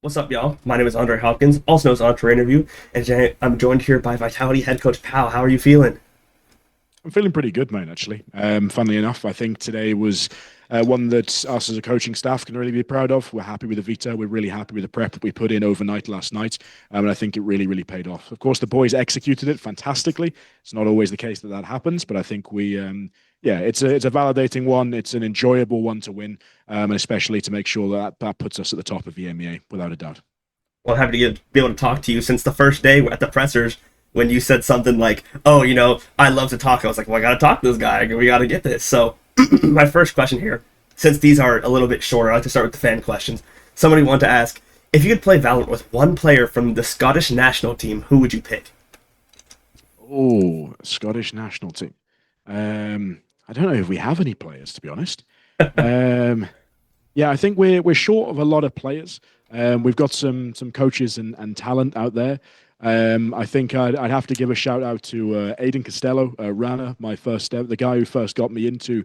What's up, y'all? My name is Andre Hopkins, also known as Entre Interview, and today I'm joined here by Vitality head coach Pal. How are you feeling? I'm feeling pretty good, mate, actually. Funnily enough, I think today was one that us as a coaching staff can really be proud of. We're happy with the Vita. We're really happy with the prep that we put in overnight last night. And I think it really, really paid off. Of course, the boys executed it fantastically. It's not always the case that that happens, but I think yeah, it's a validating one. It's an enjoyable one to win, and especially to make sure that puts us at the top of the EMEA, without a doubt. Well, I'm happy to be able to talk to you since the first day at the pressers when you said something like, "Oh, I love to talk." I was like, "Well, I got to talk to this guy. We got to get this." So, my first question here, since these are a little bit shorter, I like to start with the fan questions. Somebody wanted to ask, if you could play Valorant with one player from the Scottish national team, who would you pick? Oh, Scottish national team. I don't know if we have any players, to be honest. Um, Yeah, I think we're short of a lot of players. We've got some coaches and talent out there. I think I'd have to give a shout out to Aiden Costello, Rana, my first step, the guy who first got me into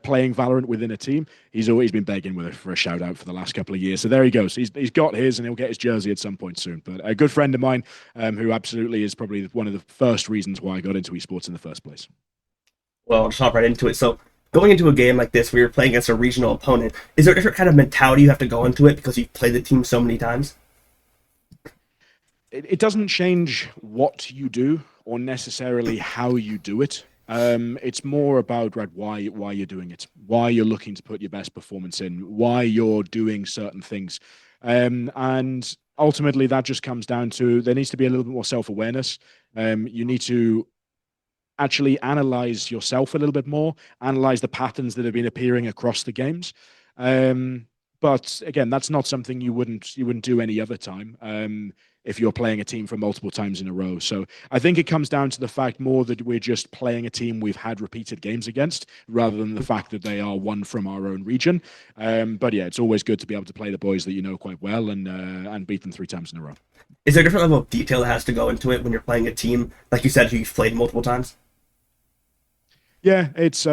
playing Valorant within a team. He's always been begging for a shout out for the last couple of years. So there he goes. He's got his, and he'll get his jersey at some point soon. But a good friend of mine, who absolutely is probably one of the first reasons why I got into esports in the first place. Well, I'll just hop right into it. So, going into a game like this where you're playing against a regional opponent, is there a different kind of mentality you have to go into it because you've played the team so many times? It doesn't change what you do or necessarily how you do it. It's more about right why you're doing it, why you're looking to put your best performance in, why you're doing certain things, and ultimately that just comes down to there needs to be a little bit more self-awareness. You need to actually analyze yourself a little bit more, analyze the patterns that have been appearing across the games. Um, but again, that's not something you wouldn't do any other time. If you're playing a team for multiple times in a row. So I think it comes down to the fact more that we're just playing a team we've had repeated games against rather than the fact that they are one from our own region. But yeah, it's always good to be able to play the boys that you know quite well and beat them 3 times in a row. Is there a different level of detail that has to go into it when you're playing a team, like you said, who you've played multiple times? Yeah, it's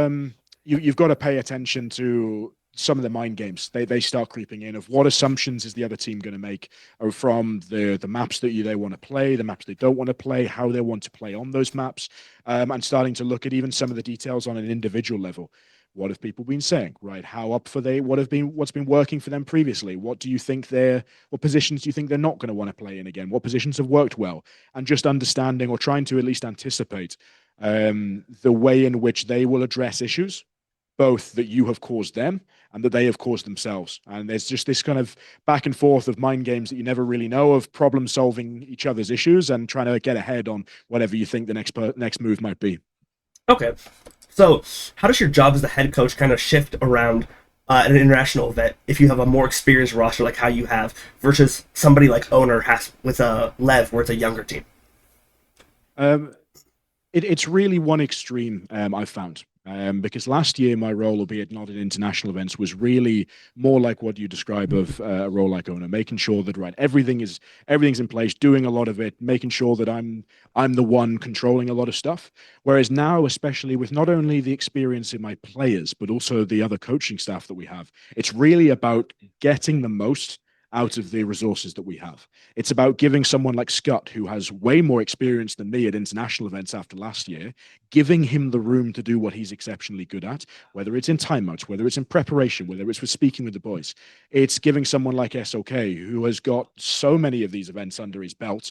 you've got to pay attention to some of the mind games. They start creeping in of what assumptions is the other team going to make from the maps that they want to play, the maps they don't want to play, how they want to play on those maps, and starting to look at even some of the details on an individual level. What have people been saying? Right? How up for they? What's been working for them previously? What do you think they're? What positions do you think they're not going to want to play in again? What positions have worked well? And just understanding or trying to at least anticipate the way in which they will address issues, both that you have caused them and that they have caused themselves. And there's just this kind of back and forth of mind games that you never really know of problem solving each other's issues and trying to get ahead on whatever you think the next move might be. Okay. So, how does your job as the head coach kind of shift around an international event if you have a more experienced roster like how you have versus somebody like owner has with a Lev where it's a younger team? Um, it's really one extreme I've found. Because last year my role, albeit not in international events, was really more like what you describe of a role like owner, making sure that right everything's in place, doing a lot of it, making sure that I'm the one controlling a lot of stuff. Whereas now, especially with not only the experience in my players, but also the other coaching staff that we have, it's really about getting the most out of the resources that we have. It's about giving someone like Scott, who has way more experience than me at international events after last year, giving him the room to do what he's exceptionally good at, whether it's in timeouts, whether it's in preparation, whether it's with speaking with the boys. It's giving someone like SOK, who has got so many of these events under his belt,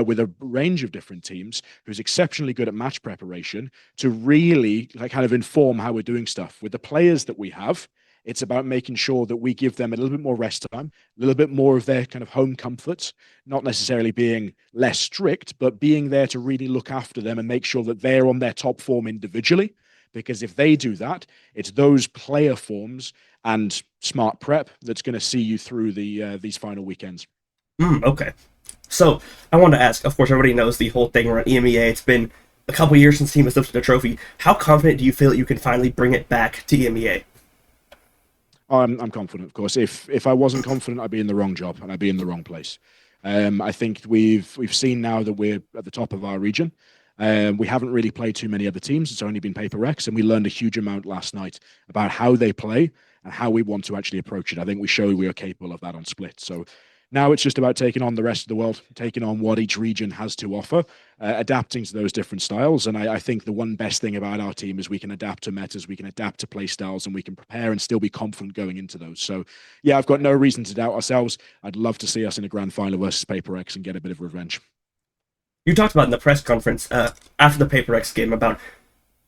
with a range of different teams, who's exceptionally good at match preparation, to really like kind of inform how we're doing stuff with the players that we have. It's about making sure that we give them a little bit more rest time, a little bit more of their kind of home comforts, not necessarily being less strict, but being there to really look after them and make sure that they're on their top form individually. Because if they do that, it's those player forms and smart prep that's going to see you through these final weekends. Okay. So, I wanted to ask, of course, everybody knows the whole thing around EMEA. It's been a couple years since the team has lifted a trophy. How confident do you feel that you can finally bring it back to EMEA? I'm confident, of course. If I wasn't confident, I'd be in the wrong job and I'd be in the wrong place. I think we've seen now that we're at the top of our region. We haven't really played too many other teams. It's only been paper Rex, and we learned a huge amount last night about how they play and how we want to actually approach it. I think we showed we are capable of that on split. So Now it's just about taking on the rest of the world, taking on what each region has to offer, adapting to those different styles. And I think the one best thing about our team is we can adapt to metas, we can adapt to play styles, and we can prepare and still be confident going into those. So, yeah, I've got no reason to doubt ourselves. I'd love to see us in a grand final versus Paper X and get a bit of revenge. You talked about in the press conference after the Paper X game about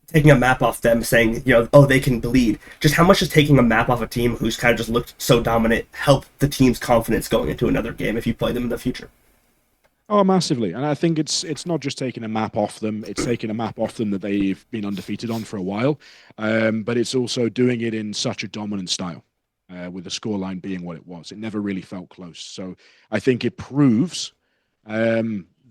taking a map off them, saying, oh, they can bleed. Just how much does taking a map off a team who's kind of just looked so dominant help the team's confidence going into another game if you play them in the future? Oh, massively. And I think it's not just taking a map off them, it's taking a map off them that they've been undefeated on for a while, but it's also doing it in such a dominant style, with the scoreline being what it was. It never really felt close. So I think it proves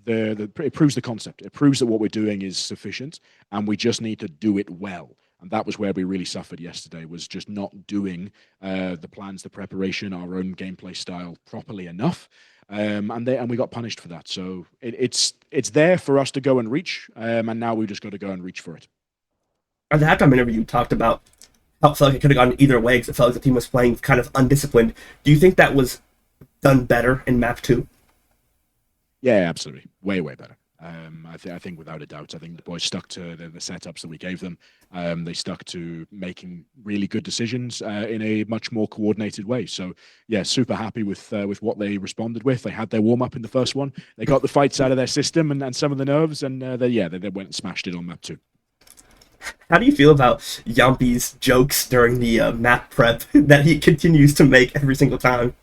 it proves the concept. It proves that what we're doing is sufficient, and we just need to do it well. And that was where we really suffered yesterday, was just not doing the plans, the preparation, our own gameplay style properly enough. And we got punished for that. So it's there for us to go and reach, and now we just got to go and reach for it. At the halftime interview, you talked about how it felt like it could have gone either way because it felt like the team was playing kind of undisciplined. Do you think that was done better in map 2? Yeah, absolutely. Way, way better. I think without a doubt, I think the boys stuck to the setups that we gave them. They stuck to making really good decisions in a much more coordinated way. So, yeah, super happy with what they responded with. They had their warm-up in the first one. They got the fights out of their system and some of the nerves, and they went and smashed it on map 2. How do you feel about Jamppi's jokes during the map prep that he continues to make every single time?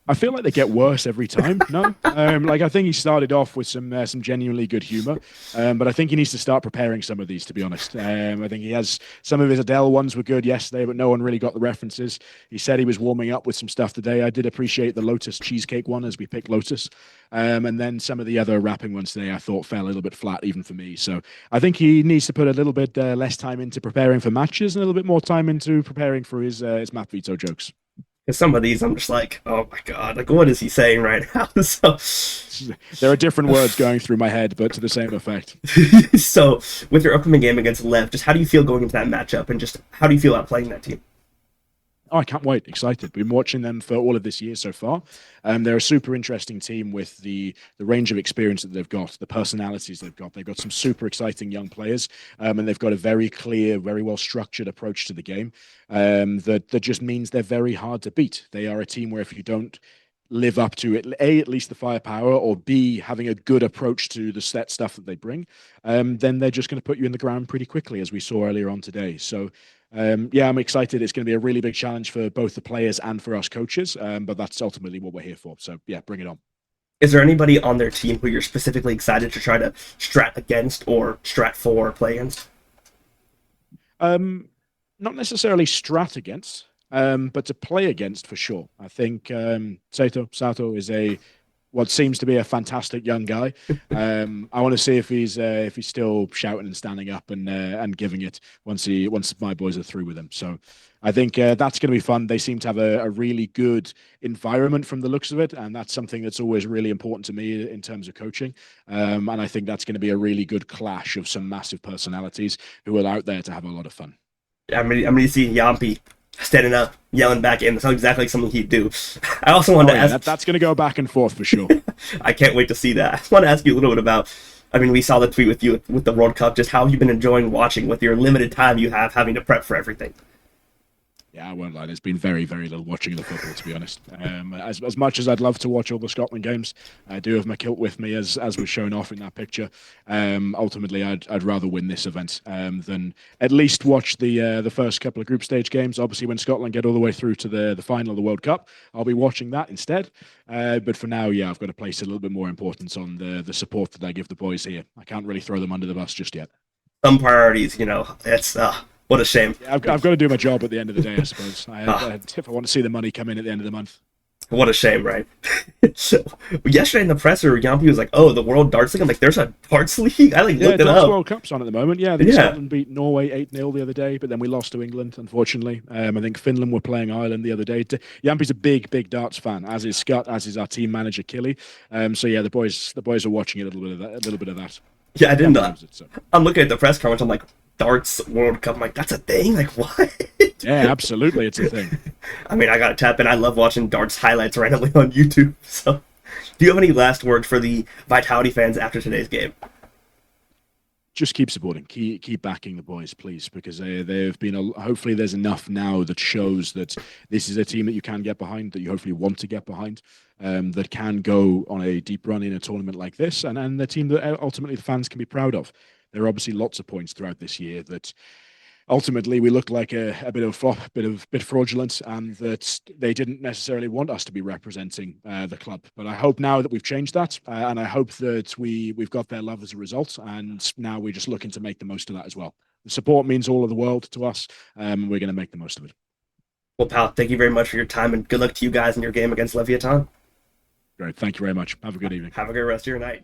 I feel like they get worse every time. No, I think he started off with some genuinely good humor, but I think he needs to start preparing some of these. To be honest, I think he has some of his Adele ones were good yesterday, but no one really got the references. He said he was warming up with some stuff today. I did appreciate the Lotus cheesecake one as we picked Lotus, and then some of the other rapping ones today I thought fell a little bit flat even for me. So I think he needs to put a little bit less time into preparing for matches and a little bit more time into preparing for his map veto jokes. Because some of these, I'm just like, oh my god, like what is he saying right now? So there are different words going through my head, but to the same effect. So with your upcoming game against Lev, just how do you feel going into that matchup, and just how do you feel about playing that team? Oh, I can't wait. Excited. Been watching them for all of this year so far. They're a super interesting team with the range of experience that they've got, the personalities they've got. They've got some super exciting young players, and they've got a very clear, very well structured approach to the game that just means they're very hard to beat. They are a team where if you don't live up to it, at least the firepower, or B, having a good approach to the set stuff that they bring, then they're just going to put you in the ground pretty quickly, as we saw earlier on today. So yeah, I'm excited. It's going to be a really big challenge for both the players and for us coaches, but that's ultimately what we're here for. So yeah, bring it on. Is there anybody on their team who you're specifically excited to try to strat against or strat for or play against? Not necessarily strat against, but to play against for sure. I think Sato is what seems to be a fantastic young guy. I want to see if he's still shouting and standing up and giving it once my boys are through with him. So I think that's going to be fun. They seem to have a really good environment from the looks of it, and that's something that's always really important to me in terms of coaching. And I think that's going to be a really good clash of some massive personalities who are out there to have a lot of fun. I'm ready to see Jamppi standing up, yelling back in. That sounds exactly like something he'd do. I also wanted to ask... That's going to go back and forth for sure. I can't wait to see that. I want to ask you a little bit about... I mean, we saw the tweet with you with the World Cup. Just how you've been enjoying watching with your limited time you have having to prep for everything. Yeah, I won't lie. There's been very, very little watching of the football, to be honest. As much as I'd love to watch all the Scotland games, I do have my kilt with me, as was shown off in that picture. Ultimately, I'd rather win this event than at least watch the first couple of group stage games. Obviously, when Scotland get all the way through to the final of the World Cup, I'll be watching that instead. But for now, yeah, I've got to place a little bit more importance on the support that I give the boys here. I can't really throw them under the bus just yet. Some priorities, it's... what a shame. Yeah, I've got to do my job at the end of the day, I suppose. If I want to see the money come in at the end of the month. What a shame, right? So, yesterday in the presser, Jamppi was like, oh, the World Darts League? I'm like, there's a Darts League? I looked it up. World Cup's on at the moment. Yeah, I think Scotland beat Norway 8-0 the other day, but then we lost to England, unfortunately. I think Finland were playing Ireland the other day. Jamppi's a big, big darts fan, as is Scott, as is our team manager, Killy. So yeah, the boys are watching a little bit of that. Yeah, I didn't know. I'm looking at the press conference. I'm like, Darts World Cup. I'm like, that's a thing? Like, what? Yeah, absolutely, it's a thing. I mean, I gotta tap in. I love watching darts highlights randomly on YouTube. So, do you have any last words for the Vitality fans after today's game? Just keep supporting, keep backing the boys, please, because they've been. Hopefully, there's enough now that shows that this is a team that you can get behind, that you hopefully want to get behind, that can go on a deep run in a tournament like this, and the team that ultimately the fans can be proud of. There are obviously lots of points throughout this year that ultimately we looked like a bit of a flop, bit fraudulent, and that they didn't necessarily want us to be representing the club. But I hope now that we've changed that, and I hope that we've got their love as a result, and now we're just looking to make the most of that as well. The support means all of the world to us, and we're going to make the most of it. Well, pal, thank you very much for your time, and good luck to you guys in your game against Leviathan. Great, thank you very much. Have a good evening. Have a good rest of your night.